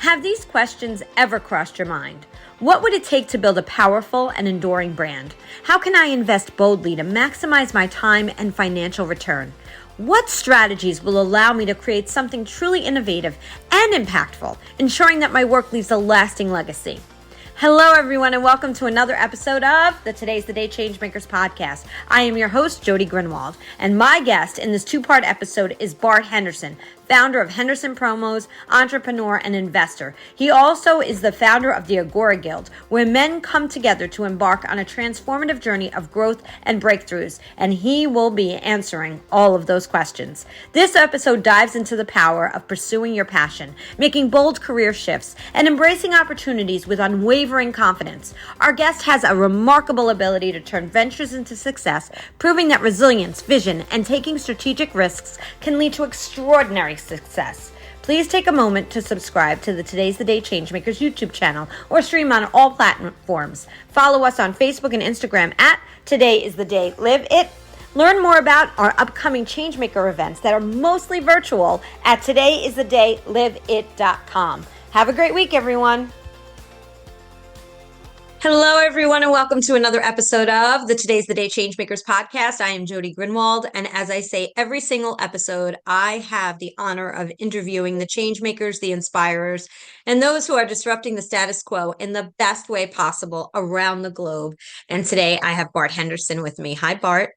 Have these questions ever crossed your mind? What would it take to build a powerful and enduring brand? How can I invest boldly to maximize my time and financial return? What strategies will allow me to create something truly innovative and impactful, ensuring that my work leaves a lasting legacy? Hello, everyone, and welcome to another episode of the Today's the Day Changemakers Podcast. I am your host, Jody Grunwald, and my guest in this two-part episode is Bart Henderson, founder of Henderson Promos, entrepreneur, and investor. He also is the founder of the Agora Guild, where men come together to embark on a transformative journey of growth and breakthroughs, and he will be answering all of those questions. This episode dives into the power of pursuing your passion, making bold career shifts, and embracing opportunities with unwavering confidence. Our guest has a remarkable ability to turn ventures into success, proving that resilience, vision, and taking strategic risks can lead to extraordinary success. Please take a moment to subscribe to the Today's the Day Changemakers YouTube channel or stream on all platforms. Follow us on Facebook and Instagram at Today is the Day Live It. Learn more about our upcoming Changemaker events that are mostly virtual at todayisthedayliveit.com. Have a great week, everyone. Hello, everyone, and welcome to another episode of the Today's the Day Changemakers Podcast. I am Jody Grunwald, and as I say every single episode, I have the honor of interviewing the changemakers, the inspirers, and those who are disrupting the status quo in the best way possible around the globe. And today I have Bart Henderson with me. Hi, Bart.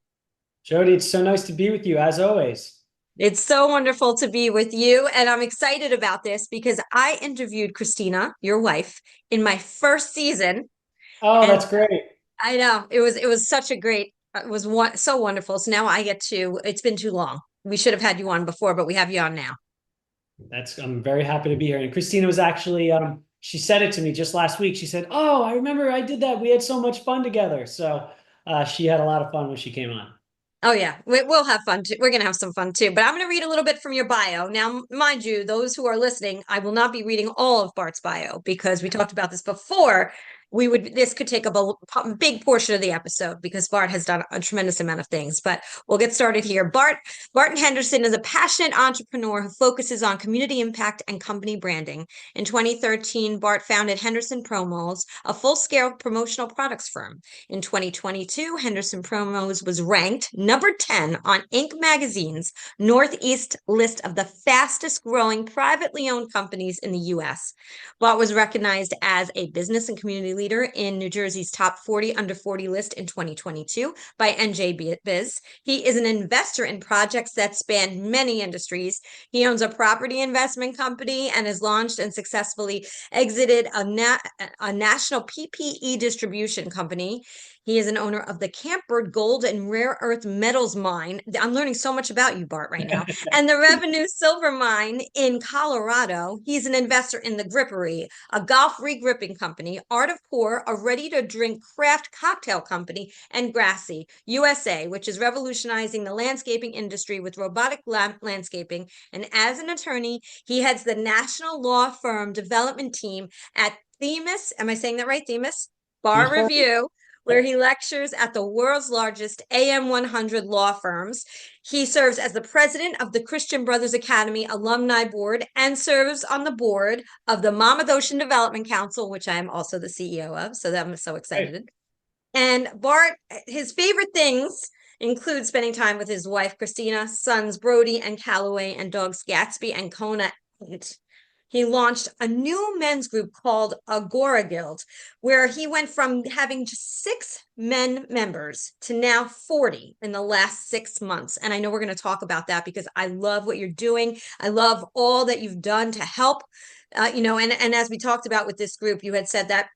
Jody, it's so nice to be with you, as always. It's so wonderful to be with you, and I'm excited about this because I interviewed Christina, your wife, in my first season. Oh, that's great. I know. It was such a great, so wonderful. So now I get to, it's been too long. We should have had you on before, but we have you on now. I'm very happy to be here. And Christina was actually, she said it to me just last week. She said, "Oh, I remember I did that. We had so much fun together." So she had a lot of fun when she came on. Oh, yeah. We'll have fun too. We're going to have some fun too. But I'm going to read a little bit from your bio. Now, mind you, those who are listening, I will not be reading all of Bart's bio because we talked about this before. This could take up a big portion of the episode because Bart has done a tremendous amount of things, but we'll get started here. Barton Henderson is a passionate entrepreneur who focuses on community impact and company branding. In 2013, Bart founded Henderson Promos, a full-scale promotional products firm. In 2022, Henderson Promos was ranked number 10 on Inc. magazine's Northeast list of the fastest growing privately owned companies in the U.S. Bart was recognized as a business and community leader in New Jersey's top 40 under 40 list in 2022 by NJ Biz. He is an investor in projects that span many industries. He owns a property investment company and has launched and successfully exited a national PPE distribution company. He is an owner of the Campbird Gold and Rare Earth Metals Mine. I'm learning so much about you, Bart, right now. And the Revenue Silver Mine in Colorado. He's an investor in the Grippery, a golf regripping company, Art of Pour, a ready-to-drink craft cocktail company, and Grassy USA, which is revolutionizing the landscaping industry with robotic landscaping. And as an attorney, he heads the national law firm development team at Themis. Am I saying that right? Themis Bar Review, where he lectures at the world's largest AM 100 law firms. He serves as the president of the Christian Brothers Academy Alumni Board and serves on the board of the Monmouth Ocean Development Council, which I am also the CEO of. So I'm so excited. Right. And Bart, his favorite things include spending time with his wife, Christina, sons, Brody and Calloway, and dogs, Gatsby and Kona. He launched a new men's group called Agora Guild, where he went from having just 6 men members to now 40 in the last 6 months. And I know we're going to talk about that because I love what you're doing. I love all that you've done to help, and as we talked about with this group, you had said that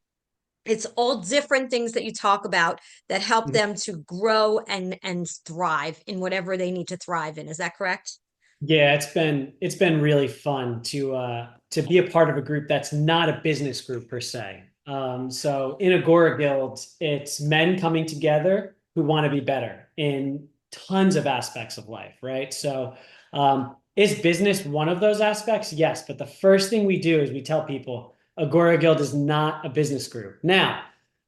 it's all different things that you talk about that help them to grow and thrive in whatever they need to thrive in. Is that correct? Yeah, it's been really fun to be a part of a group that's not a business group per se. So in Agora Guild, it's men coming together who want to be better in tons of aspects of life, right? So is business one of those aspects? Yes, but the first thing we do is we tell people Agora Guild is not a business group. Now,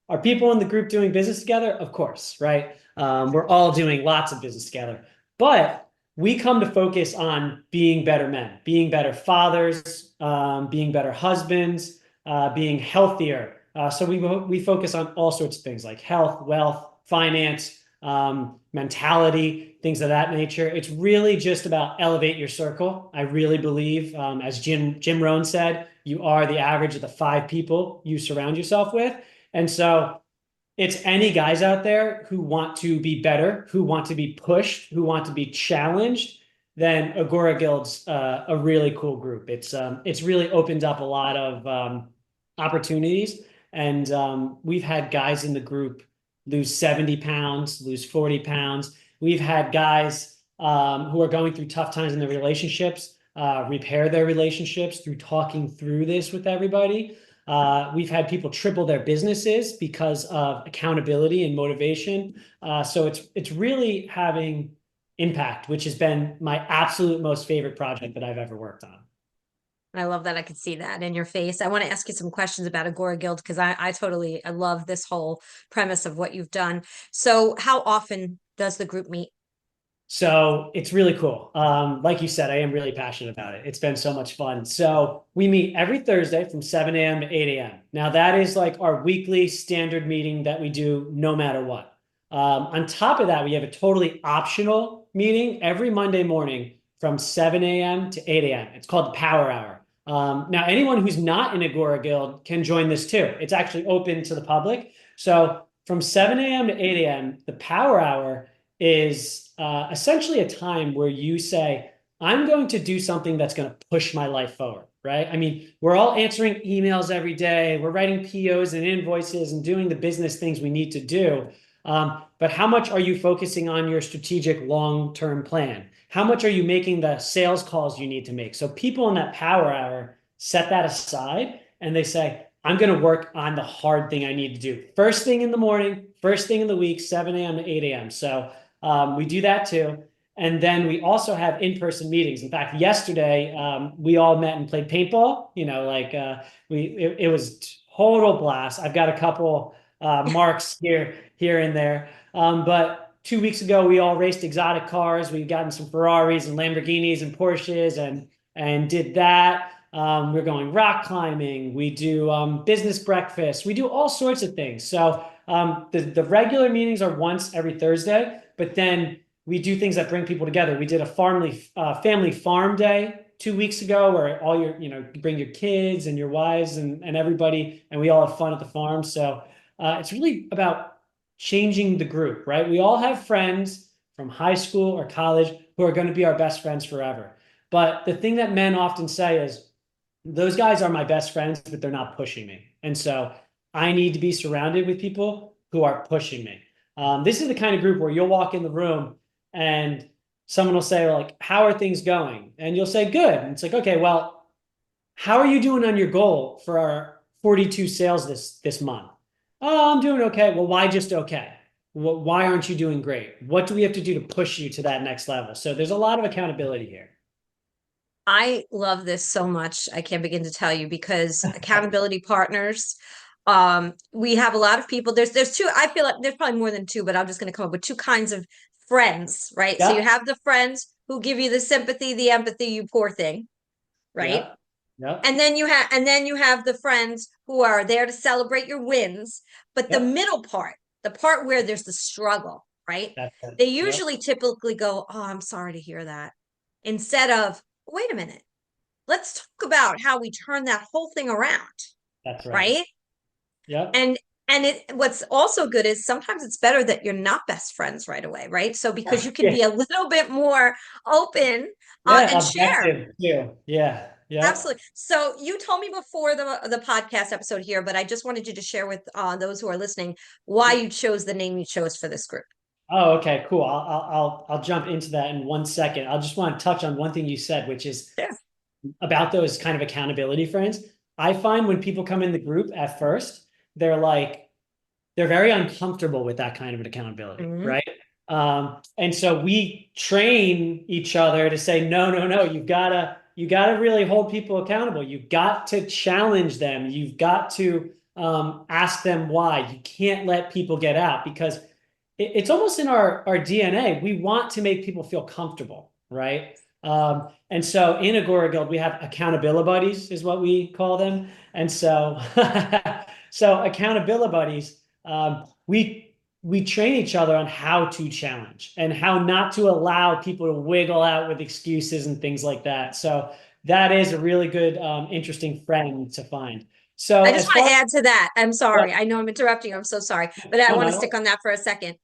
are people in the group doing business together? Of course, right? We're all doing lots of business together, but we come to focus on being better men, being better fathers, being better husbands, being healthier. So we focus on all sorts of things like health, wealth, finance, mentality, things of that nature. It's really just about elevate your circle. I really believe, as Jim Rohn said, you are the average of the 5 people you surround yourself with. And so it's any guys out there who want to be better, who want to be pushed, who want to be challenged, then Agora Guild's a really cool group. It's really opened up a lot of opportunities, and we've had guys in the group lose 70 pounds, lose 40 pounds. We've had guys who are going through tough times in their relationships repair their relationships through talking through this with everybody. We've had people triple their businesses because of accountability and motivation. So it's really having impact, which has been my absolute most favorite project that I've ever worked on. I love that. I could see that in your face. I want to ask you some questions about Agora Guild because I love this whole premise of what you've done. So how often does the group meet? So it's really cool. Like you said, I am really passionate about it. It's been so much fun. So we meet every Thursday from 7 a.m. to 8 a.m. Now that is like our weekly standard meeting that we do no matter what. On top of that, we have a totally optional meeting every Monday morning from 7 a.m. to 8 a.m. It's called the Power Hour. Now, anyone who's not in Agora Guild can join this too. It's actually open to the public. So from 7 a.m. to 8 a.m., the Power Hour is essentially a time where you say, I'm going to do something that's going to push my life forward, right? I mean, we're all answering emails every day. We're writing POs and invoices and doing the business things we need to do. But how much are you focusing on your strategic long-term plan? How much are you making the sales calls you need to make? So people in that power hour set that aside and they say, I'm going to work on the hard thing I need to do. First thing in the morning, first thing in the week, 7 a.m. to 8 a.m. So we do that too. And then we also have in-person meetings. In fact, yesterday, we all met and played paintball. You know, like it was total blast. I've got a couple marks here and there. But 2 weeks ago, we all raced exotic cars. We've gotten some Ferraris and Lamborghinis and Porsches and did that. We're going rock climbing. We do business breakfast. We do all sorts of things. So the regular meetings are once every Thursday, but then we do things that bring people together. We did a family farm day 2 weeks ago where all your, you bring your kids and your wives and everybody, and we all have fun at the farm. So it's really about changing the group, right? We all have friends from high school or college who are going to be our best friends forever. But the thing that men often say is, those guys are my best friends, but they're not pushing me. And so I need to be surrounded with people who are pushing me. This is the kind of group where you'll walk in the room and someone will say, like, how are things going? And you'll say, good. And it's like, okay, well, how are you doing on your goal for our 42 sales this month? Oh, I'm doing okay. Well, why just okay? Why aren't you doing great? What do we have to do to push you to that next level? So there's a lot of accountability here. I love this so much. I can't begin to tell you because accountability partners, we have a lot of people. There's two, I feel like there's probably more than two, but I'm just going to come up with two kinds of friends, right? Yeah. So you have the friends who give you the sympathy, the empathy, you poor thing, right? Yeah. Yeah. And then you have the friends who are there to celebrate your wins, but the middle part, the part where there's the struggle, right? They usually typically go, "Oh, I'm sorry to hear that." Instead of, "Wait a minute. Let's talk about how we turn that whole thing around." That's right. Right? Yeah. And what's also good is sometimes it's better that you're not best friends right away, right? So because you can be a little bit more open and share. Objective too. Yeah. Yeah. Absolutely. So you told me before the podcast episode here, but I just wanted you to share with those who are listening why you chose the name you chose for this group. Oh, okay, cool. I'll jump into that in 1 second. I just want to touch on one thing you said, which is about those kind of accountability friends. I find when people come in the group at first, they're very uncomfortable with that kind of an accountability, right? And so we train each other to say, no, you gotta really hold people accountable. You've got to challenge them. You've got to ask them why. You can't let people get out because it's almost in our DNA. We want to make people feel comfortable, right? And so in Agora Guild, we have accountability buddies, is what we call them. And so, so accountability buddies, we train each other on how to challenge and how not to allow people to wiggle out with excuses and things like that. So that is a really good, interesting friend to find. So I just as want far to add to that. I'm sorry. as, I know I'm interrupting you. I'm so sorry, but I no, want to no, stick on that for a second.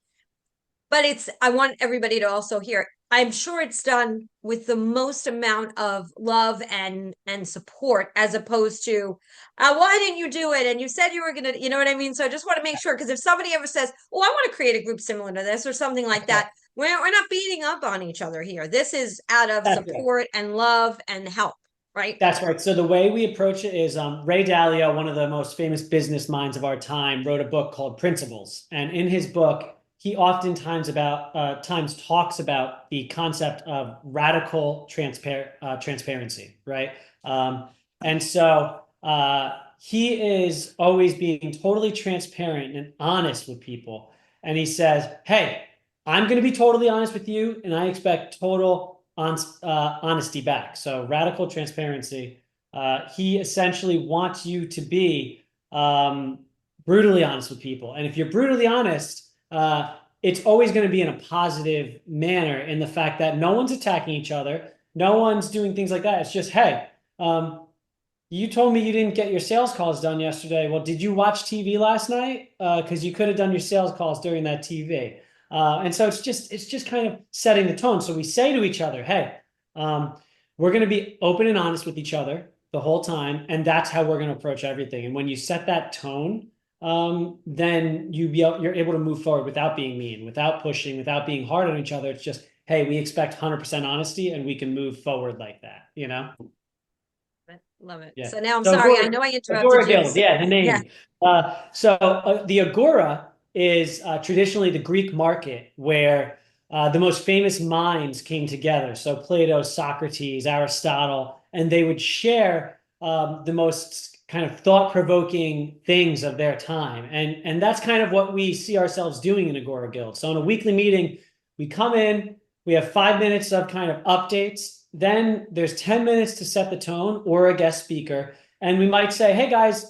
But I want everybody to also hear. I'm sure it's done with the most amount of love and support, as opposed to, why didn't you do it? And you said you were gonna, you know what I mean? So I just want to make sure, because if somebody ever says, "Oh, I want to create a group similar to this" or something like that, we're not beating up on each other here. This is out of that's it. support and love and help, right? That's right. So the way we approach it is Ray Dalio, one of the most famous business minds of our time, wrote a book called Principles. And in his book, he oftentimes times talks about the concept of radical transparency, right? And so he is always being totally transparent and honest with people. And he says, hey, I'm going to be totally honest with you, and I expect total honesty back. So radical transparency. He essentially wants you to be brutally honest with people. And if you're brutally honest, it's always going to be in a positive manner, in the fact that no one's attacking each other. No one's doing things like that. It's just, hey, you told me you didn't get your sales calls done yesterday. Well, did you watch TV last night? Because you could have done your sales calls during that TV. And so it's just kind of setting the tone. So we say to each other, hey, we're going to be open and honest with each other the whole time. And that's how we're going to approach everything. And when you set that tone, then you're able to move forward without being mean, without pushing, without being hard on each other. It's just, hey, we expect 100% honesty, and we can move forward like that, you know? Love it. Yeah. So now I'm So sorry. I Agora, know I interrupted Agora you. Guild, yeah, the Yeah. name. The Agora is traditionally the Greek market, where the most famous minds came together. So Plato, Socrates, Aristotle, and they would share the most kind of thought-provoking things of their time. And that's kind of what we see ourselves doing in Agora Guild. So in a weekly meeting, we come in, we have 5 minutes of kind of updates. Then there's 10 minutes to set the tone, or a guest speaker. And we might say, hey guys,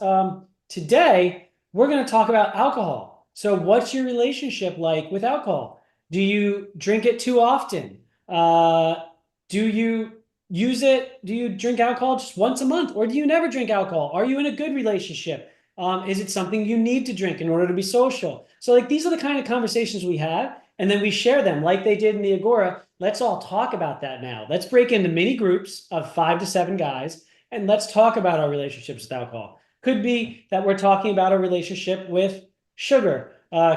today we're going to talk about alcohol. So what's your relationship like with alcohol? Do you drink it too often? Do you use it? Do you drink alcohol just once a month? Or do you never drink alcohol? Are you in a good relationship? Is it something you need to drink in order to be social? So like, these are the kind of conversations we have. And then we share them like they did in the Agora. Let's all talk about that now. Let's break into mini groups of 5 to 7 guys, and let's talk about our relationships with alcohol. Could be that we're talking about a relationship with sugar.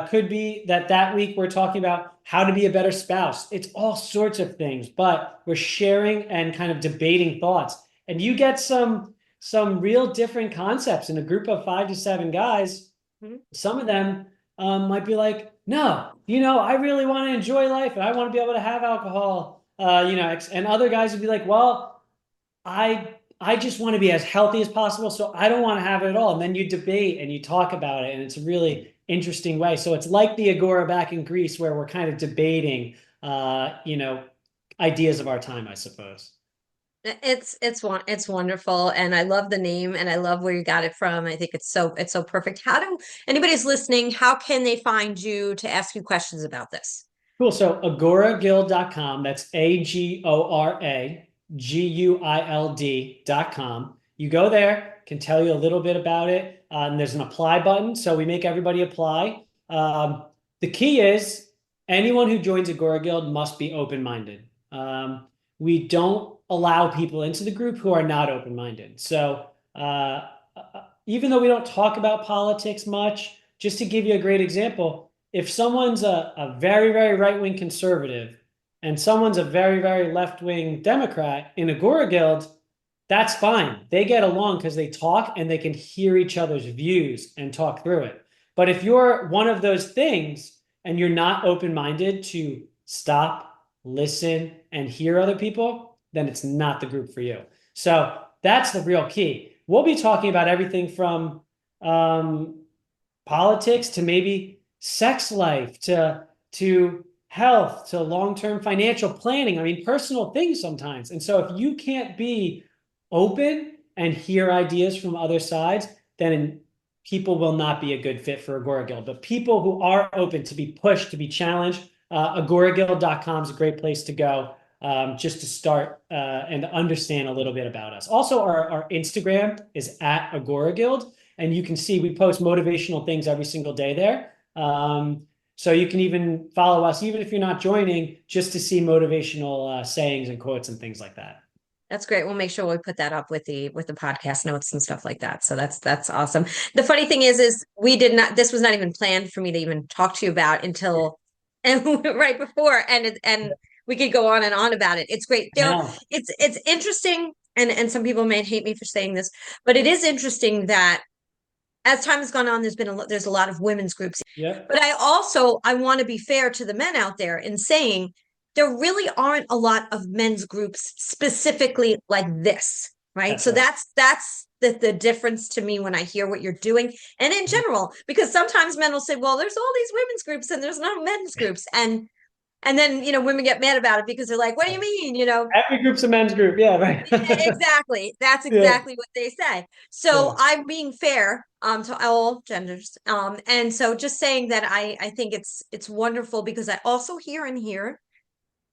Could be that week we're talking about how to be a better spouse. It's all sorts of things, but we're sharing and kind of debating thoughts. And you get some real different concepts in a group of 5 to 7 guys. Mm-hmm. Some of them might be like, no, I really want to enjoy life, and I want to be able to have alcohol, and other guys would be like, well, I just want to be as healthy as possible, so I don't want to have it at all. And then you debate and you talk about it, and it's a really interesting way. So it's like the Agora back in Greece, where we're kind of debating, ideas of our time, I suppose. It's wonderful, and I love the name, and I love where you got it from. I think it's so perfect. How do anybody's listening, how can they find you to ask you questions about this? Cool. So agoraguild.com, that's AgoraGuild.com. You go there, can tell you a little bit about it. And there's an apply button, so we make everybody apply. The key is anyone who joins Agora Guild must be open-minded. We don't allow people into the group who are not open-minded. So even though we don't talk about politics much, just to give you a great example, if someone's a very, very right-wing conservative and someone's a very, very left-wing Democrat in Agora Guild, that's fine. They get along because they talk and they can hear each other's views and talk through it. But if you're one of those things and you're not open-minded to stop, listen, and hear other people, then it's not the group for you. So that's the real key. We'll be talking about everything from politics to maybe sex life to health to long-term financial planning. I mean, personal things sometimes. And so if you can't be open and hear ideas from other sides, then people will not be a good fit for Agora Guild. But people who are open to be pushed, to be challenged, agoraguild.com is a great place to go, just to start and understand a little bit about us. Also, our Instagram is at Agora Guild, and you can see we post motivational things every single day there. So you can even follow us, even if you're not joining, just to see motivational sayings and quotes and things like that. That's great. We'll make sure we put that up with the podcast notes and stuff like that. So that's awesome. The funny thing is we did not, this was not even planned for me to even talk to you about until and right before, and we could go on and on about it. It's great. It's interesting, and some people may hate me for saying this, but it is interesting that as time has gone on, there's a lot of women's groups. Yeah. But I want to be fair to the men out there in saying there really aren't a lot of men's groups specifically like this, right? So that's the difference to me when I hear what you're doing, and in general, because sometimes men will say, well, there's all these women's groups and there's no men's groups, and then women get mad about it because they're like, what do you mean? Every group's a men's group. Yeah, right. Exactly. That's exactly what they say. So I'm being fair to all genders. And so just saying that I think it's wonderful, because I also hear in here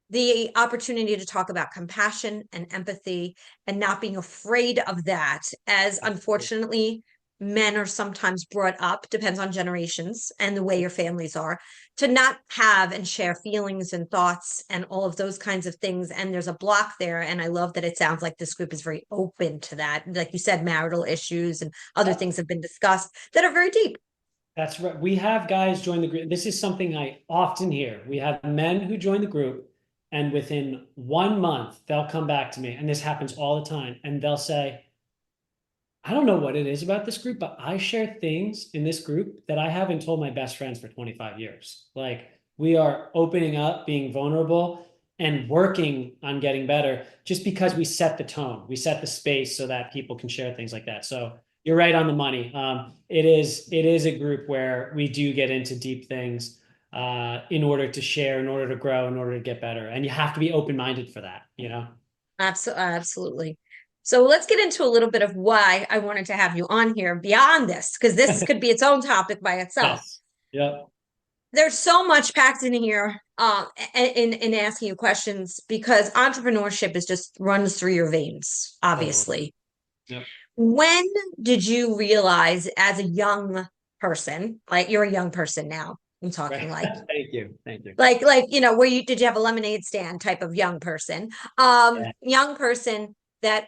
the opportunity to talk about compassion and empathy and not being afraid of that, as unfortunately men are sometimes brought up, depends on generations and the way your families are, to not have and share feelings and thoughts and all of those kinds of things. And there's a block there. And I love that it sounds like this group is very open to that. Like you said, marital issues and other things have been discussed that are very deep. That's right. We have guys join the group. This is something I often hear. We have men who join the group, and within 1 month, they'll come back to me, and this happens all the time, and they'll say, I don't know what it is about this group, but I share things in this group that I haven't told my best friends for 25 years. Like, we are opening up, being vulnerable, and working on getting better just because we set the tone, we set the space so that people can share things like that. So you're right on the money. It is a group where we do get into deep things in order to share, in order to grow, in order to get better. And you have to be open-minded for that, Absolutely. So let's get into a little bit of why I wanted to have you on here beyond this, because this could be its own topic by itself. Yes. Yep. There's so much packed in here in asking you questions, because entrepreneurship is just runs through your veins, obviously. Yep. When did you realize, as a young person, like you're a young person now, I'm talking like thank you. like where did you have a lemonade stand type of young person, young person, that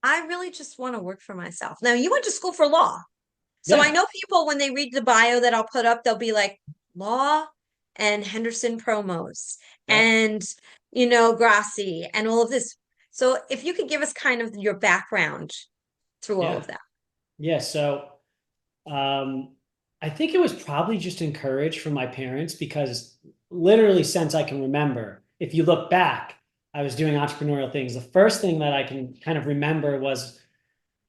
I really just want to work for myself. Now, you went to school for law. So I know people, when they read the bio that I'll put up, they'll be like, law and Henderson promos and, Grassi and all of this. So if you could give us kind of your background through all of that. Yeah. So I think it was probably just encouraged from my parents, because literally since I can remember, if you look back, I was doing entrepreneurial things. The first thing that I can kind of remember was,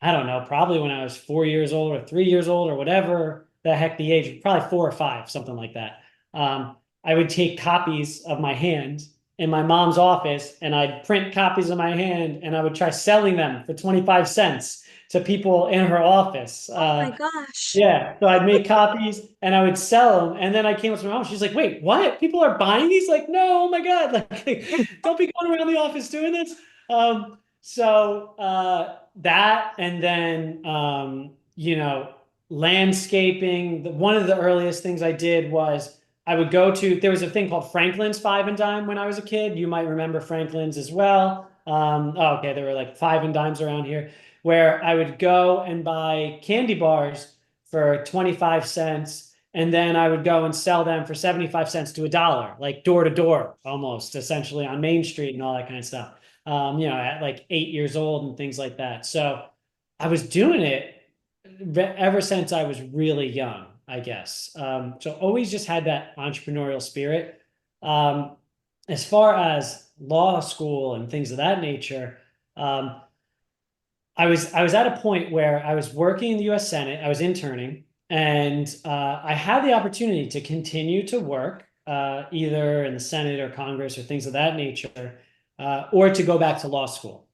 I don't know, probably when I was 4 years old or 3 years old or whatever the heck the age, probably 4 or 5, something like that. I would take copies of my hand in my mom's office, and I'd print copies of my hand, and I would try selling them for 25 cents to people in her office. Oh my gosh. Yeah. So I'd make copies and I would sell them. And then I came up to my mom. She's like, wait, what? People are buying these? Like, no, oh my God. Like, don't be going around the office doing this. That, and then, landscaping. One of the earliest things I did was I would go to, there was a thing called Franklin's Five and Dime when I was a kid. You might remember Franklin's as well. Okay. There were like Five and Dimes around here, where I would go and buy candy bars for 25 cents. And then I would go and sell them for 75 cents to $1, like door to door, almost essentially on Main Street and all that kind of stuff. At like 8 years old and things like that. So I was doing it ever since I was really young, I guess. So always just had that entrepreneurial spirit. As far as law school and things of that nature, I was at a point where I was working in the U.S. Senate. I was interning, and I had the opportunity to continue to work either in the Senate or Congress or things of that nature, or to go back to law school.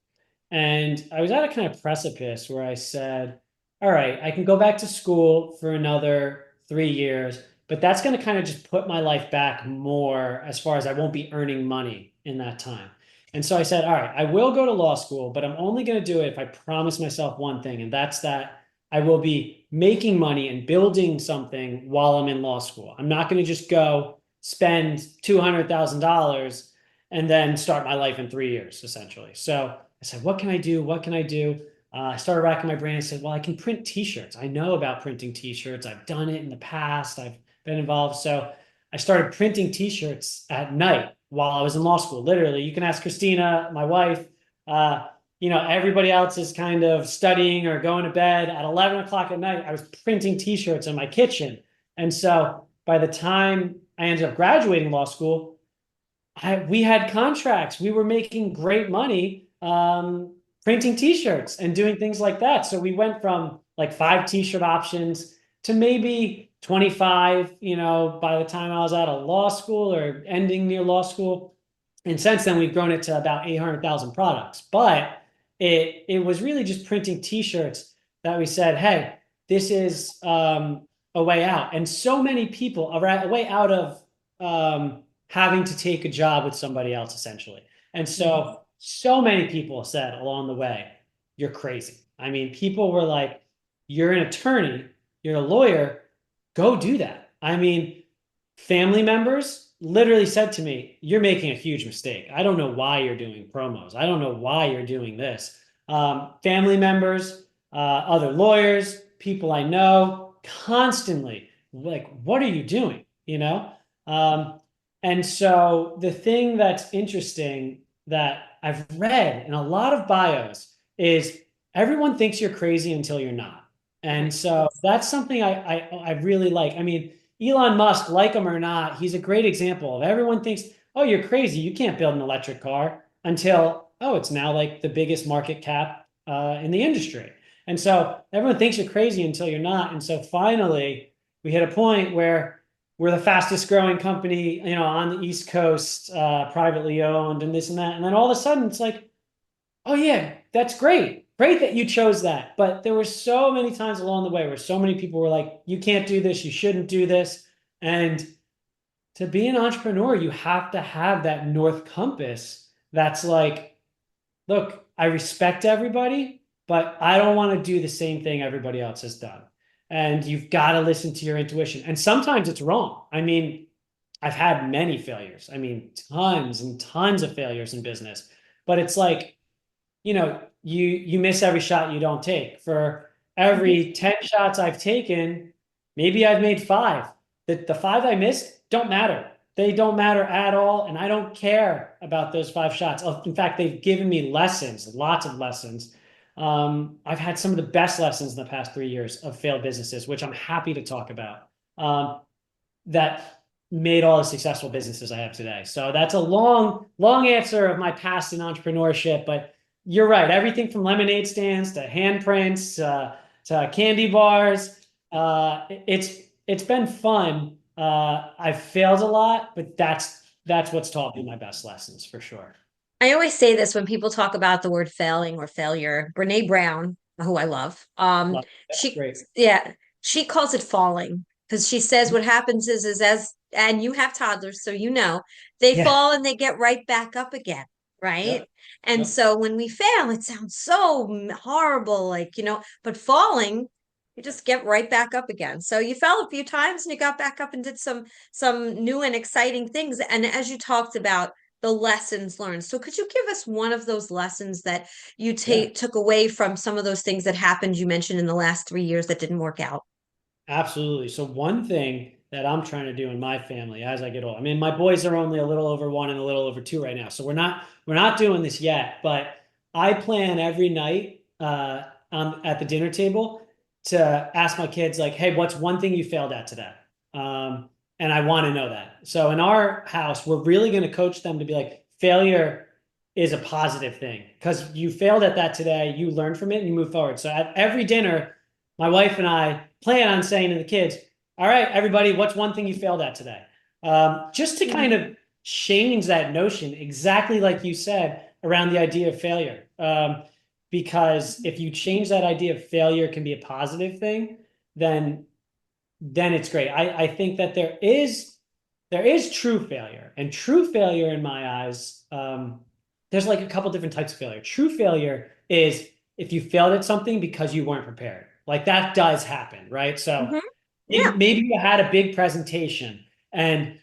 And I was at a kind of precipice where I said, all right, I can go back to school for another 3 years, but that's going to kind of just put my life back more as far as I won't be earning money in that time. And so I said, all right, I will go to law school, but I'm only going to do it if I promise myself one thing, and that's that I will be making money and building something while I'm in law school. I'm not going to just go spend $200,000 and then start my life in 3 years, essentially. So I said, what can I do? What can I do? I started racking my brain and said, well, I can print t-shirts. I know about printing t-shirts. I've done it in the past. I've been involved. So I started printing t-shirts at night while I was in law school. Literally, you can ask Christina, my wife. Everybody else is kind of studying or going to bed at 11 o'clock at night. I was printing t-shirts in my kitchen. And so by the time I ended up graduating law school, we had contracts. We were making great money printing t-shirts and doing things like that. So we went from like 5 t-shirt options to maybe 25, by the time I was out of law school or ending near law school. And since then, we've grown it to about 800,000 products. But it was really just printing t-shirts that we said, hey, this is a way out. And so many people are a way out of having to take a job with somebody else, essentially. And so many people said along the way, you're crazy. I mean, people were like, you're an attorney, you're a lawyer, go do that. I mean, family members literally said to me, you're making a huge mistake. I don't know why you're doing promos. I don't know why you're doing this. Family members, other lawyers, people I know, constantly like, what are you doing? And so the thing that's interesting that I've read in a lot of bios is everyone thinks you're crazy until you're not. And so that's something I really like. I mean, Elon Musk, like him or not, he's a great example of everyone thinks, oh, you're crazy. You can't build an electric car until, oh, it's now like the biggest market cap in the industry. And so everyone thinks you're crazy until you're not. And so finally, we hit a point where we're the fastest growing company, on the East Coast, privately owned and this and that. And then all of a sudden it's like, oh yeah, that's great. Great that you chose that. But there were so many times along the way where so many people were like, you can't do this. You shouldn't do this. And to be an entrepreneur, you have to have that North Compass that's like, look, I respect everybody, but I don't want to do the same thing everybody else has done. And you've got to listen to your intuition. And sometimes it's wrong. I mean, I've had many failures. I mean, tons and tons of failures in business. But it's like, you miss every shot you don't take. For every 10 shots I've taken, maybe I've made 5. The 5 I missed don't matter. They don't matter at all. And I don't care about those 5 shots. In fact, they've given me lessons, lots of lessons. I've had some of the best lessons in the past 3 years of failed businesses, which I'm happy to talk about, that made all the successful businesses I have today. So that's a long, long answer of my past in entrepreneurship, but you're right. Everything from lemonade stands to handprints, to candy bars. It's been fun. I've failed a lot, but that's what's taught me my best lessons for sure. I always say this when people talk about the word failing or failure. Brene Brown, who I love, Love it. she Great. yeah, she calls it falling because she says what happens is and you have toddlers, so they Yeah. fall and they get right back up again, right? Yep. And Yep. so when we fail, it sounds so horrible, but falling, you just get right back up again. So you fell a few times and you got back up and did some new and exciting things. And as you talked about the lessons learned. So could you give us one of those lessons that you took away from some of those things that happened you mentioned in the last 3 years that didn't work out? Absolutely. So one thing that I'm trying to do in my family as I get old, I mean, my boys are only a little over 1 and a little over 2 right now. So we're not doing this yet, but I plan every night at the dinner table to ask my kids like, hey, what's one thing you failed at today? And I want to know that. So in our house, we're really going to coach them to be like, failure is a positive thing because you failed at that today, you learn from it and you move forward. So at every dinner, my wife and I plan on saying to the kids, all right, everybody, what's one thing you failed at today? just to kind of change that notion, exactly like you said, around the idea of failure. Because if you change that idea of failure can be a positive thing, then it's great. I think that there is true failure, and true failure in my eyes, there's like a couple different types of failure. True failure is if you failed at something because you weren't prepared. Like that does happen, right? So Hmm. maybe, Yeah. maybe you had a big presentation and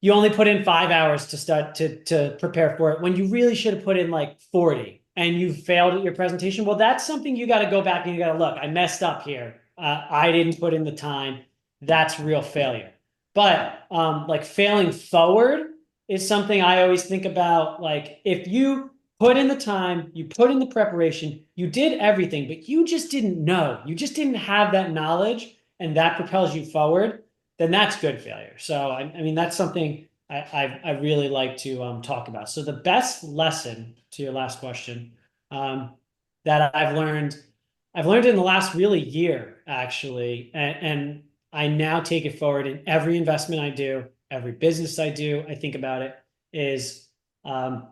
you only put in 5 hours to start to prepare for it when you really should have put in like 40 and you failed at your presentation. Well, that's something you got to go back and you got to look. I messed up here. I didn't put in the time. That's real failure. But like failing forward is something I always think about. Like if you put in the time, you put in the preparation, you did everything, but you just didn't know. You just didn't have that knowledge, and that propels you forward, then that's good failure. So I mean that's something I really like to talk about. So the best lesson to your last question, that I've learned in the last really year actually, and I now take it forward in every investment I do, every business I do. I think about it is um,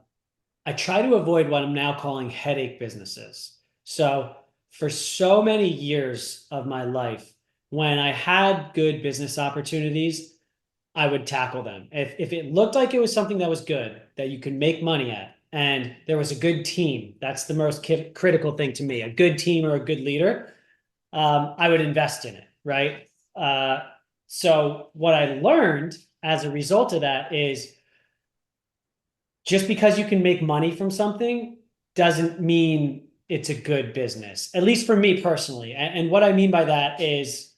I try to avoid what I'm now calling headache businesses. So for so many years of my life, when I had good business opportunities, I would tackle them. If it looked like it was something that was good, that you could make money at, and there was a good team, that's the most critical thing to me, a good team or a good leader, I would invest in it, right? Uh, so what I learned as a result of that is just because you can make money from something doesn't mean it's a good business, at least for me personally. And what I mean by that is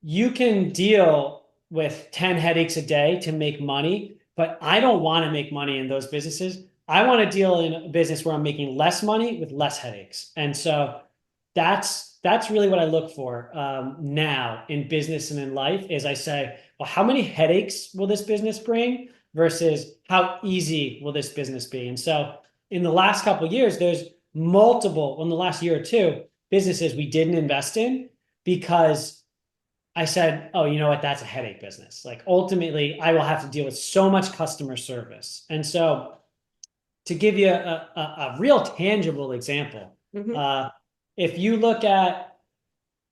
you can deal with 10 headaches a day to make money, but I don't want to make money in those businesses. I want to deal in a business where I'm making less money with less headaches. And so that's really what I look for now in business and in life is I say, well, how many headaches will this business bring versus how easy will this business be? And so in the last couple of years, there's multiple, in the last year or two, businesses we didn't invest in because I said, oh, you know what? That's a headache business. Like ultimately, I will have to deal with so much customer service. And so to give you a real tangible example, Hmm. uh, if you look at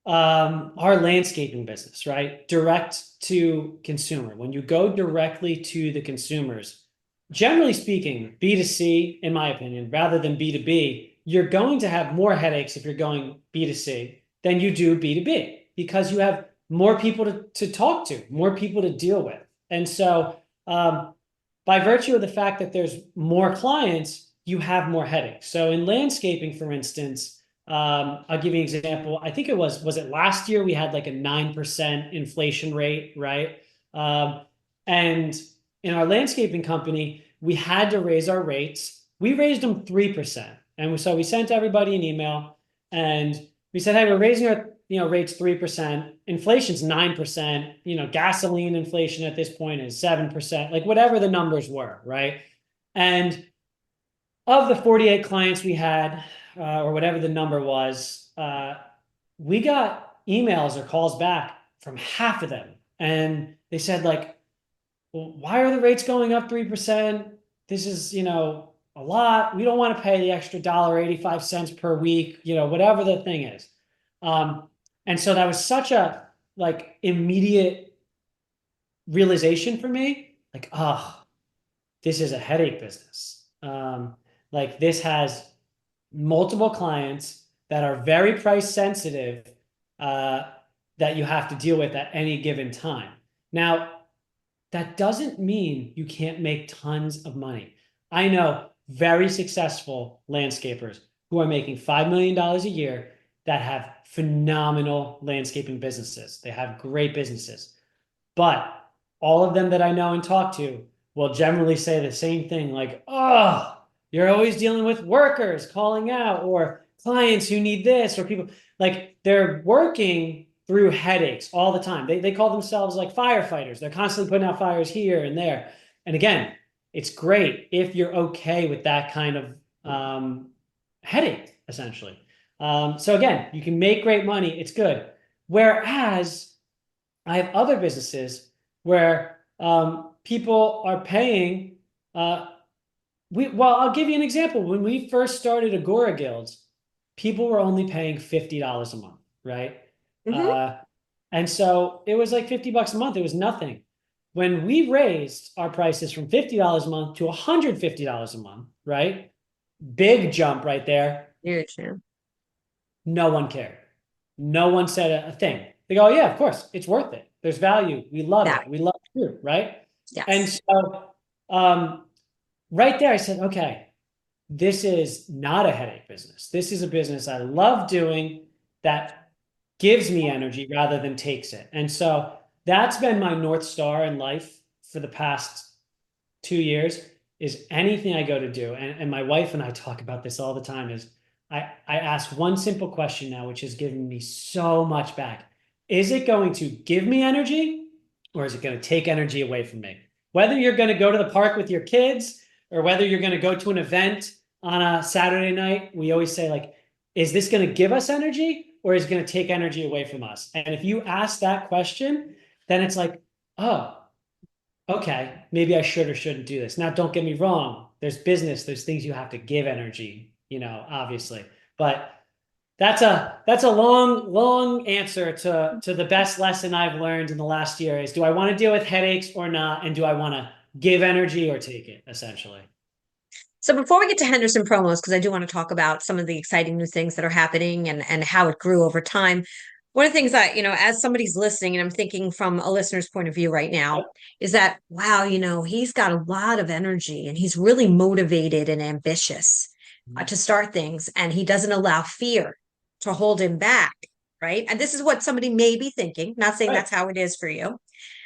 our landscaping business, right? Direct to consumer. When you go directly to the consumers, generally speaking, B2C, in my opinion, rather than B2B, you're going to have more headaches if you're going B2C than you do B2B because you have more people to talk to, more people to deal with. And so, by virtue of the fact that there's more clients, you have more headaches. So, in landscaping, for instance, I'll give you an example. I think was it last year we had like a 9% inflation rate, right? Um, and in our landscaping company, we had to raise our rates. We raised them 3%. And so we sent everybody an email and we said, hey, we're raising our rates 3%. Inflation's 9%. Gasoline inflation at this point is 7%, like whatever the numbers were, right? And of the 48 clients we had, or whatever the number was, we got emails or calls back from half of them. And they said, like, well, why are the rates going up 3%? This is, a lot. We don't want to pay the extra $1.85 per week, whatever the thing is. And so that was such a like immediate realization for me, like, oh, this is a headache business. Like this has multiple clients that are very price sensitive uh, that you have to deal with at any given time. Now, that doesn't mean you can't make tons of money. I know very successful landscapers who are making $5 million a year that have phenomenal landscaping businesses. They have great businesses. But all of them that I know and talk to will generally say the same thing like, oh, you're always dealing with workers calling out or clients who need this or people like they're working through headaches all the time. They call themselves like firefighters. They're constantly putting out fires here and there. And again, it's great if you're okay with that kind of headache, essentially. So again, you can make great money. It's good. Whereas I have other businesses where People are paying. I'll give you an example. When we first started Agora Guilds, people were only paying $50 a month, right? Hmm. Uh, and so it was like $50 a month. It was nothing. When we raised our prices from $50 a month to $150 a month, right? Big jump right there. Huge, yeah. No one cared. No one said a thing. They go, oh, yeah, of course, it's worth it. There's value. We love That, it. We love you, right? And yes. so right there, I said, okay, this is not a headache business. This is a business I love doing that gives me energy rather than takes it. And so that's been my North Star in life for the past 2 years is anything I go to do. And my wife and I talk about this all the time is I ask one simple question now, which has given me so much back. Is it going to give me energy or is it going to take energy away from me? Whether you're going to go to the park with your kids or whether you're going to go to an event on a Saturday night, we always say, like, is this going to give us energy or is it going to take energy away from us? And if you ask that question, then it's like, oh, okay, maybe I should or shouldn't do this. Now, don't get me wrong. There's business, there's things you have to give energy, obviously. But that's a long answer to the best lesson I've learned in the last year is do I want to deal with headaches or not? And do I want to give energy or take it, essentially? So before we get to Henderson promos, because I do want to talk about some of the exciting new things that are happening and how it grew over time. One of the things that, as somebody's listening, and I'm thinking from a listener's point of view right now, is that, wow, he's got a lot of energy and he's really motivated and ambitious to start things. And he doesn't allow fear to hold him back. Right. And this is what somebody may be thinking, not saying Right. that's how it is for you.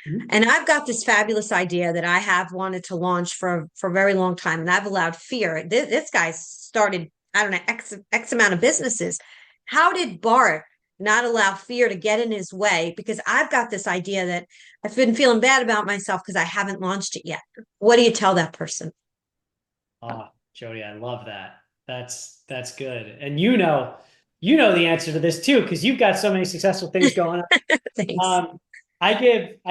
Mhm. And I've got this fabulous idea that I have wanted to launch for a very long time, and I've allowed fear. This guy started, I don't know, x amount of businesses. How did Bart not allow fear to get in his way? Because I've got this idea that I've been feeling bad about myself because I haven't launched it yet. What do you tell that person? Oh, Jody, I love that. That's good. And you know the answer to this too, because you've got so many successful things going on. Thanks. Um, I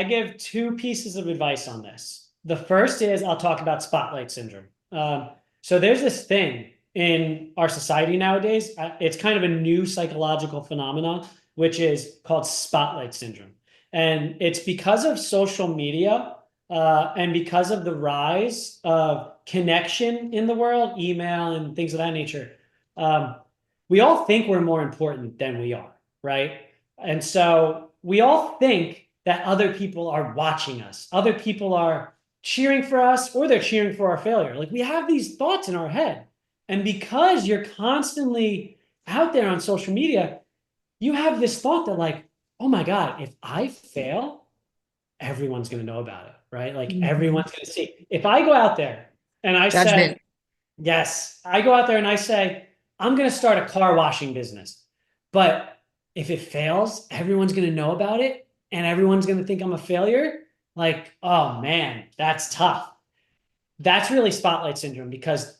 give two pieces of advice on this. The first is I'll talk about spotlight syndrome. So there's this thing in our society nowadays. It's kind of a new psychological phenomenon, which is called spotlight syndrome, and it's because of social media and because of the rise of connection in the world, email and things of that nature. Um, we all think we're more important than we are, right? And so we all think that other people are watching us. Other people are cheering for us or they're cheering for our failure. Like we have these thoughts in our head. And because you're constantly out there on social media, you have this thought that like, oh my God, if I fail, everyone's going to know about it, right? Like Mhm. everyone's going to see. If I go out there and I say, Judgment. yes, I go out there and I say, I'm going to start a car washing business. But if it fails, everyone's going to know about it and everyone's going to think I'm a failure. Like, oh man, that's tough. That's really spotlight syndrome because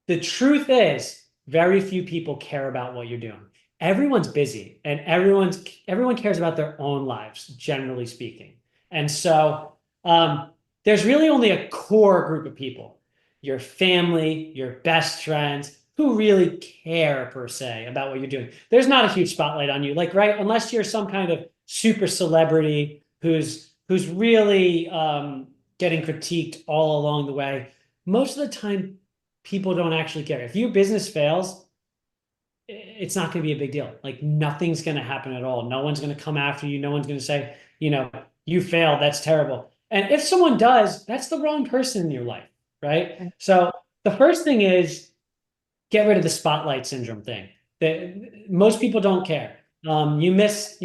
the truth is very few people care about what you're doing. Everyone's busy and everyone cares about their own lives, generally speaking. And so there's really only a core group of people, your family, your best friends, who really care per se about what you're doing. There's not a huge spotlight on you, like right, unless you're some kind of super celebrity who's really getting critiqued all along the way. Most of the time, people don't actually care. If your business fails, it's not going to be a big deal. Like nothing's going to happen at all. No one's going to come after you. No one's going to say, you failed. That's terrible. And if someone does, that's the wrong person in your life, right? So the first thing is get rid of the spotlight syndrome thing. Most people don't care. You miss,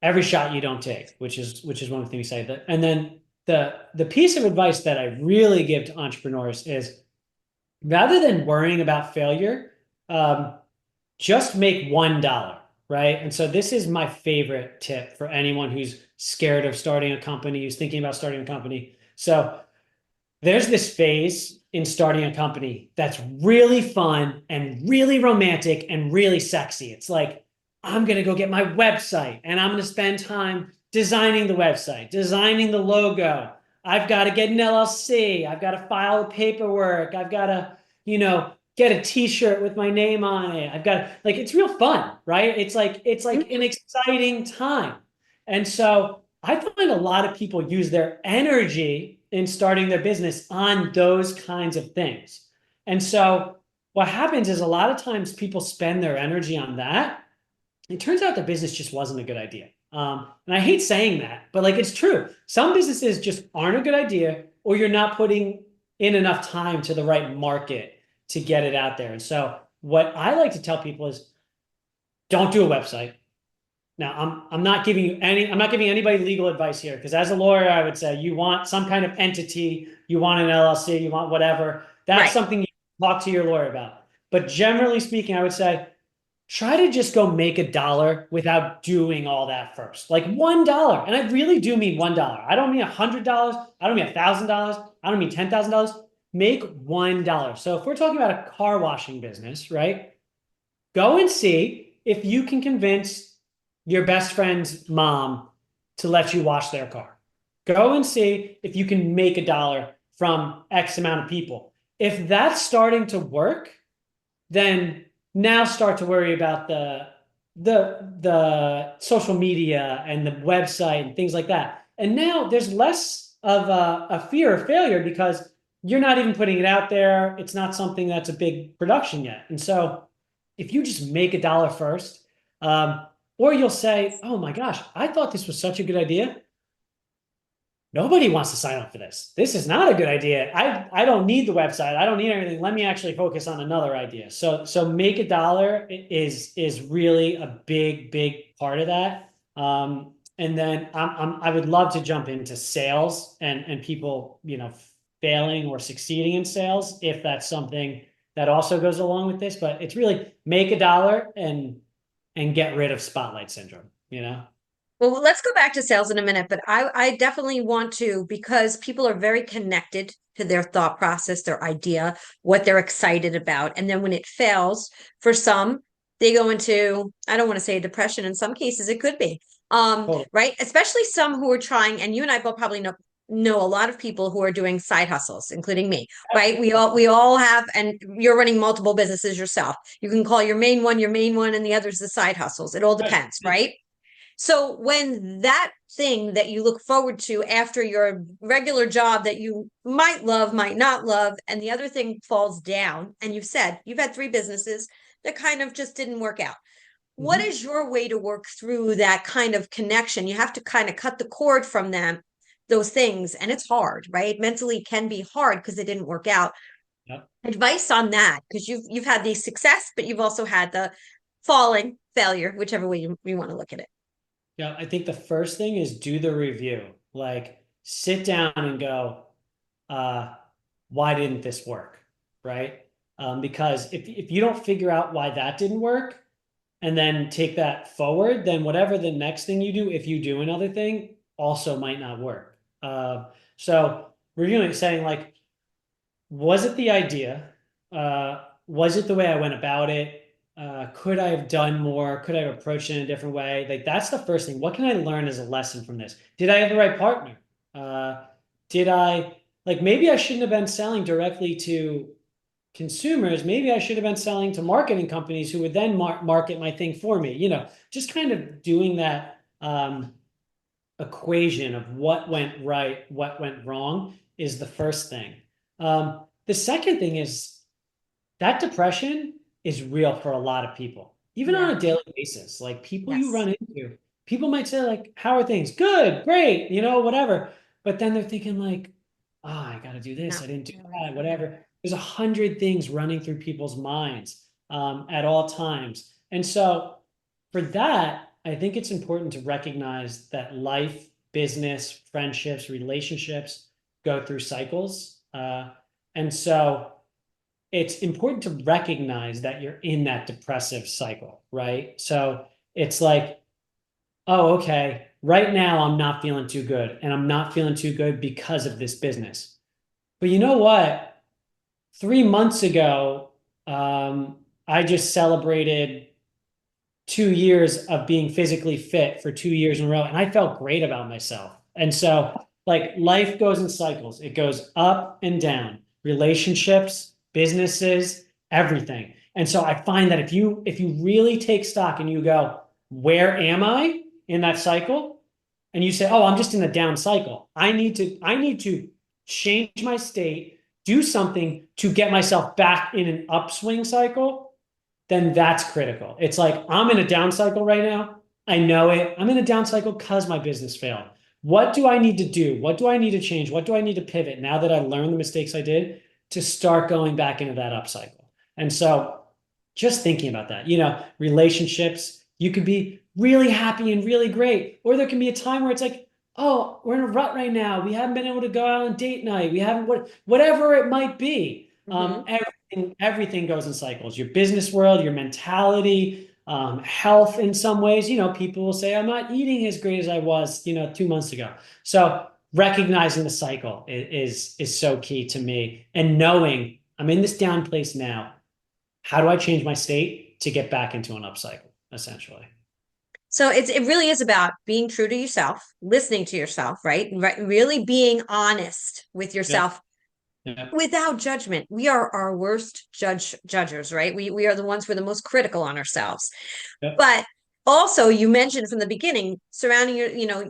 every shot you don't take, which is one of the things you say. And then the piece of advice that I really give to entrepreneurs is rather than worrying about failure, um, just make $1, right? And so this is my favorite tip for anyone who's scared of starting a company, who's thinking about starting a company. So there's this phase in starting a company that's really fun and really romantic and really sexy. It's like, I'm going to go get my website and I'm going to spend time designing the website, designing the logo. I've got to get an LLC. I've got to file the paperwork. I've got to, get a t-shirt with my name on it. I've got like, it's real fun, right? It's like an exciting time. And so I find a lot of people use their energy in starting their business on those kinds of things. And so what happens is a lot of times people spend their energy on that. It turns out the business just wasn't a good idea. And I hate saying that, but like it's true. Some businesses just aren't a good idea, or you're not putting in enough time to the right market to get it out there. And so what I like to tell people is don't do a website. Now, I'm not giving anybody legal advice here, because as a lawyer, I would say you want some kind of entity, you want an LLC, you want whatever. That's Right. something you talk to your lawyer about. But generally speaking, I would say try to just go make $1 without doing all that first. Like $1. And I really do mean $1. I don't mean $100. I don't mean $1,000. I don't mean $10,000. Make $1. So if we're talking about a car washing business, right? Go and see if you can convince your best friend's mom to let you wash their car. Go and see if you can make $1 from X amount of people. If that's starting to work, then now start to worry about the social media and the website and things like that. And now there's less of a fear of failure because you're not even putting it out there. It's not something that's a big production yet. And so if you just make $1 first, or you'll say, oh my gosh, I thought this was such a good idea. Nobody wants to sign up for this. This is not a good idea. I don't need the website. I don't need everything. Let me actually focus on another idea. So make $1 is really a big part of that. And then I would love to jump into sales and people, failing or succeeding in sales, if that's something that also goes along with this. But it's really make $1 and get rid of spotlight syndrome. Well, let's go back to sales in a minute, but I definitely want to, because people are very connected to their thought process, their idea, what they're excited about. And then when it fails, for some, they go into, I don't want to say depression. In some cases, it could be, Totally. right? Especially some who are trying, and you and I both probably know a lot of people who are doing side hustles, including me, right? We all have, and you're running multiple businesses yourself. You can call your main one, and the other's the side hustles. It all depends, right? So when that thing that you look forward to after your regular job that you might love, might not love, and the other thing falls down, and you've said you've had 3 businesses that kind of just didn't work out. What Mhm. is your way to work through that kind of connection? You have to kind of cut the cord from those things, and it's hard, right? Mentally can be hard because it didn't work out. Yep. Advice on that, because you've had the success, but you've also had the falling failure, whichever way you want to look at it. Yeah, I think the first thing is do the review. Like sit down and go, uh, why didn't this work? Right? Because if you don't figure out why that didn't work and then take that forward, then whatever the next thing you do, if you do another thing, also might not work. So reviewing, saying like, was it the idea? Was it the way I went about it? Could I have done more? Could I have approached it in a different way? Like that's the first thing. What can I learn as a lesson from this? Did I have the right partner? Did I like maybe I shouldn't have been selling directly to consumers. Maybe I should have been selling to marketing companies who would then market my thing for me. Just kind of doing that equation of what went right, what went wrong is the first thing. The second thing is that depression is real for a lot of people, even on Yeah. a daily basis. Like people you Yes. run into, people might say like, "How are things? Good, great, whatever." But then they're thinking like, "Oh, I got to do this. No. I didn't do that. Whatever." There's 100 things running through people's minds at all times, and so for that, I think it's important to recognize that life, business, friendships, relationships go through cycles. And so it's important to recognize that you're in that depressive cycle, right? So it's like, oh, okay, right now I'm not feeling too good, and I'm not feeling too good because of this business. But you know what? 3 months ago, I just celebrated 2 years of being physically fit for 2 years in a row, and I felt great about myself. And so, like, life goes in cycles. It goes up and down. Relationships, businesses, everything. And so I find that if you really take stock and you go, where am I in that cycle? And you say, oh, I'm just in a down cycle. I need to change my state, do something to get myself back in an upswing cycle, then that's critical. It's like, I'm in a down cycle right now. I know it. I'm in a down cycle because my business failed. What do I need to do? What do I need to change? What do I need to pivot now that I learned the mistakes I did to start going back into that upcycle? And so just thinking about that, relationships, you could be really happy and really great, or there can be a time where it's like, oh, we're in a rut right now. We haven't been able to go out on date night. We haven't, whatever it might be. Everything goes in cycles. Your business world, your mentality, health in some ways. People will say, I'm not eating as great as I was, 2 months ago. So recognizing the cycle is so key to me, and knowing I'm in this down place now. How do I change my state to get back into an upcycle, essentially? So it really is about being true to yourself, listening to yourself, right? Really being honest with Yeah. yourself Yeah. without judgment. We are our worst judgers, right? We are the ones who are the most critical on ourselves. Yeah. But also, you mentioned from the beginning, surrounding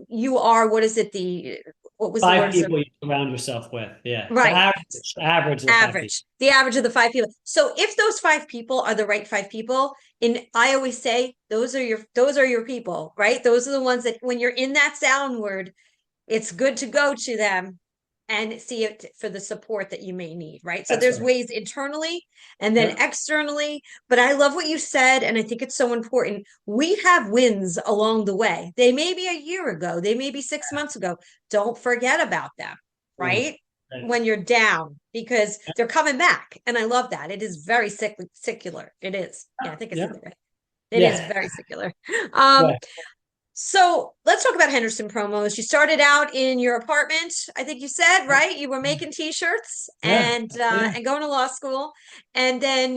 you are, what is it? What was the Five word? people you surround yourself with. Yeah. The Right. average of the 5 people. The average of the 5 people. So if those 5 people are the right 5 people, and I always say those are your people, right? Those are the ones that when you're in that downward, it's good to go to them and see it for the support that you may need, right? So That's there's right. ways internally and then Yeah. externally. But I love what you said, and I think it's so important. We have wins along the way. They may be a year ago, they may be 6 months ago. Don't forget about them, Mm. right? Right. When you're down, because they're coming back. And I love that. It is very secular. It is. Yeah, I think it's Yeah. right. It is Yeah. very secular. Um, Yeah. so let's talk about Henderson promos. You started out in your apartment, I think you said, right? You were making t-shirts Yeah. and going to law school. And then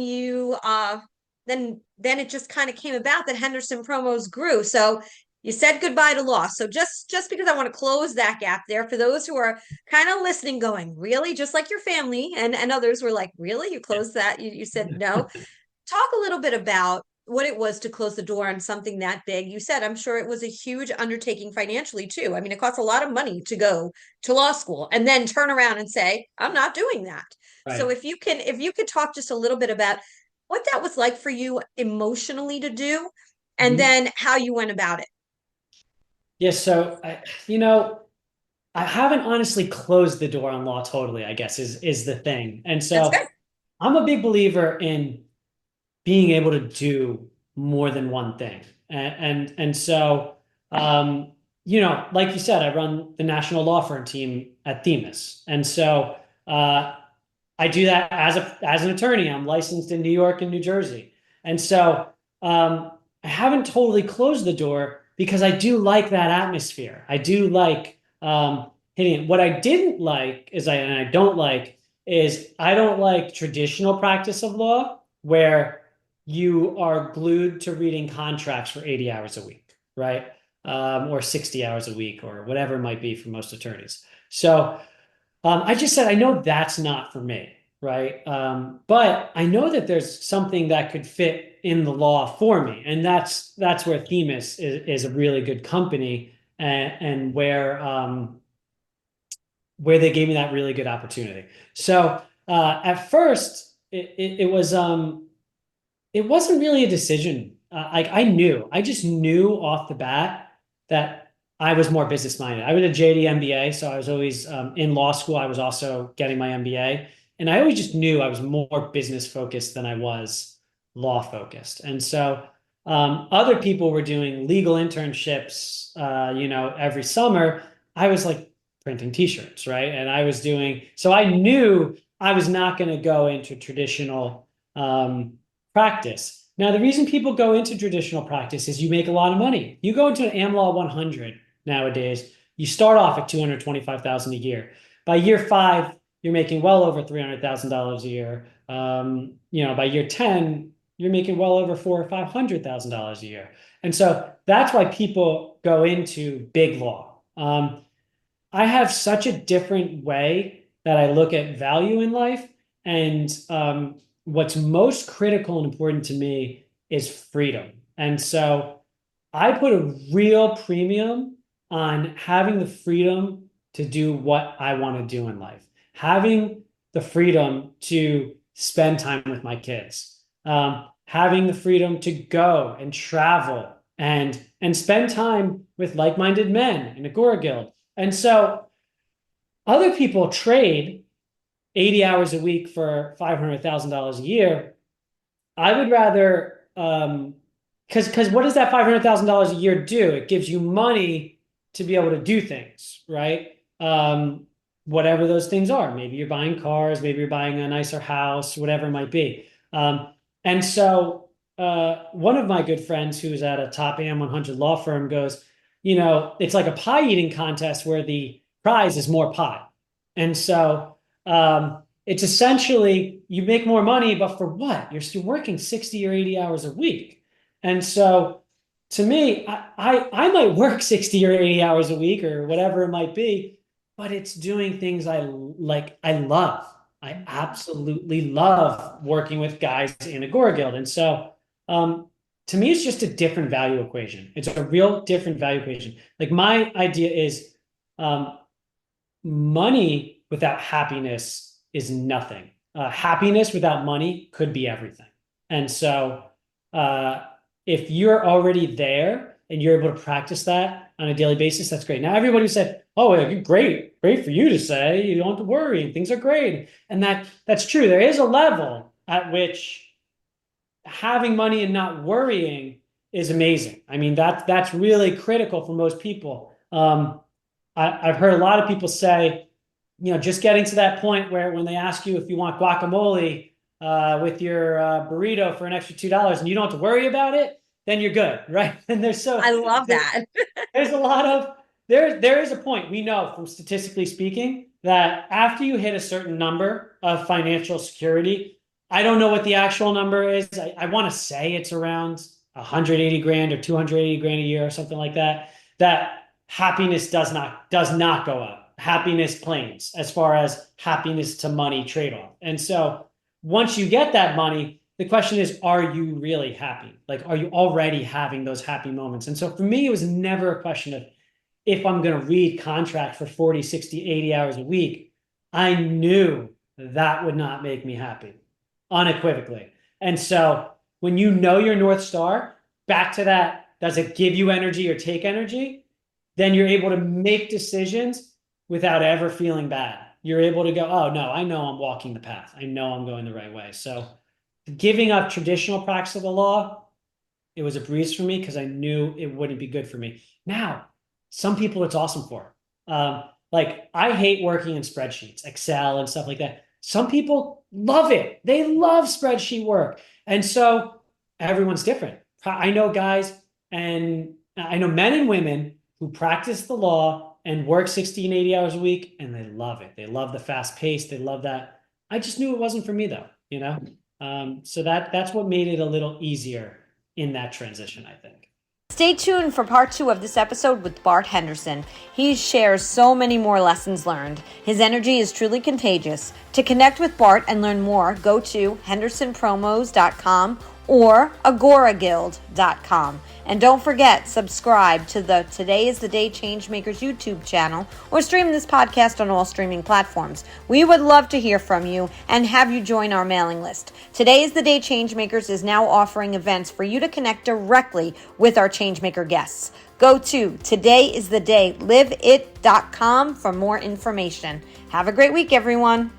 then it just kind of came about that Henderson promos grew. So you said goodbye to law. So just because I want to close that gap there for those who are kind of listening, going, really? Just like your family and others were like, really? You closed that? You said no. Talk a little bit about what it was to close the door on something that big. You said, I'm sure it was a huge undertaking financially too. I mean, it costs a lot of money to go to law school and then turn around and say, I'm not doing that. So Right. if you could talk just a little bit about what that was like for you emotionally to do, and Mhm. then how you went about it. Yeah. So I haven't honestly closed the door on law totally, I guess is the thing. And That's so good. I'm a big believer in being able to do more than one thing. And so, like you said, I run the national law firm team at Themis. And so I do that as an attorney. I'm licensed in New York and New Jersey. And so I haven't totally closed the door because I do like that atmosphere. I do like hitting it. What I didn't like and I don't like is I don't like traditional practice of law where you are glued to reading contracts for 80 hours a week, right? Or 60 hours a week, or whatever it might be for most attorneys. So I just said, I know that's not for me, right? But I know that there's something that could fit in the law for me. And that's where Themis is a really good company, and where they gave me that really good opportunity. So at first, it wasn't really a decision. I just knew off the bat that I was more business minded. I was a JD MBA, so I was always in law school. I was also getting my MBA, and I always just knew I was more business focused than I was law focused. And so other people were doing legal internships, every summer. I was like printing T-shirts, right? And I was doing so. I knew I was not going to go into traditional practice. Now, the reason people go into traditional practice is you make a lot of money. You go into an AmLaw 100 nowadays, you start off at $225,000 a year. By year 5, you're making well over $300,000 a year. By year 10, you're making well over $400,000 or $500,000 a year. And so that's why people go into big law. I have such a different way that I look at value in life. And what's most critical and important to me is freedom. And so I put a real premium on having the freedom to do what I want to do in life, having the freedom to spend time with my kids, having the freedom to go and travel and spend time with like-minded men in Agora Guild. And so other people trade 80 hours a week for $500,000 a year. I would rather, because what does that $500,000 a year do? It gives you money to be able to do things, right? Whatever those things are. Maybe you're buying cars, maybe you're buying a nicer house, whatever it might be. And so one of my good friends who's at a top AM 100 law firm goes, it's like a pie eating contest where the prize is more pie. And so it's essentially you make more money, but for what? You're still working 60 or 80 hours a week. And so to me, I might work 60 or 80 hours a week or whatever it might be, but it's doing things I like. I love. I absolutely love working with guys in Agora Guild. And so to me, it's just a different value equation. It's a real different value equation. Like my idea is money without happiness is nothing. Happiness without money could be everything. And so if you're already there and you're able to practice that on a daily basis, that's great. Now, everybody said, oh, great for you to say, you don't have to worry and things are great. And that's true. There is a level at which having money and not worrying is amazing. I mean, that's really critical for most people. I've heard a lot of people say, just getting to that point where when they ask you if you want guacamole with your burrito for an extra $2 and you don't have to worry about it, then you're good, right? And I love that. There's a lot of there is a point we know from statistically speaking that after you hit a certain number of financial security, I don't know what the actual number is. I want to say it's around 180 grand or 280 grand a year or something like that. That happiness does not go up. Happiness planes as far as happiness to money trade-off. And so once you get that money, the question is, are you really happy? Like, are you already having those happy moments? And so for me, it was never a question of if I'm going to read contract for 40, 60, 80 hours a week. I knew that would not make me happy, unequivocally. And so when you know your North Star, back to that, does it give you energy or take energy? Then you're able to make decisions without ever feeling bad. You're able to go, oh, no, I know I'm walking the path. I know I'm going the right way. So giving up traditional practice of the law, it was a breeze for me because I knew it wouldn't be good for me. Now, some people it's awesome for. Like I hate working in spreadsheets, Excel and stuff like that. Some people love it. They love spreadsheet work. And so everyone's different. I know guys and I know men and women who practice the law and work 60 and 80 hours a week, and they love it. They love the fast pace. They love that. I just knew it wasn't for me though, So that's what made it a little easier in that transition, I think. Stay tuned for part 2 of this episode with Bart Henderson. He shares so many more lessons learned. His energy is truly contagious. To connect with Bart and learn more, go to hendersonpromos.com or agoraguild.com. And don't forget, subscribe to the Today is the Day Changemakers YouTube channel or stream this podcast on all streaming platforms. We would love to hear from you and have you join our mailing list. Today is the Day Changemakers is now offering events for you to connect directly with our Changemaker guests. Go to todayisthedayliveit.com for more information. Have a great week, everyone.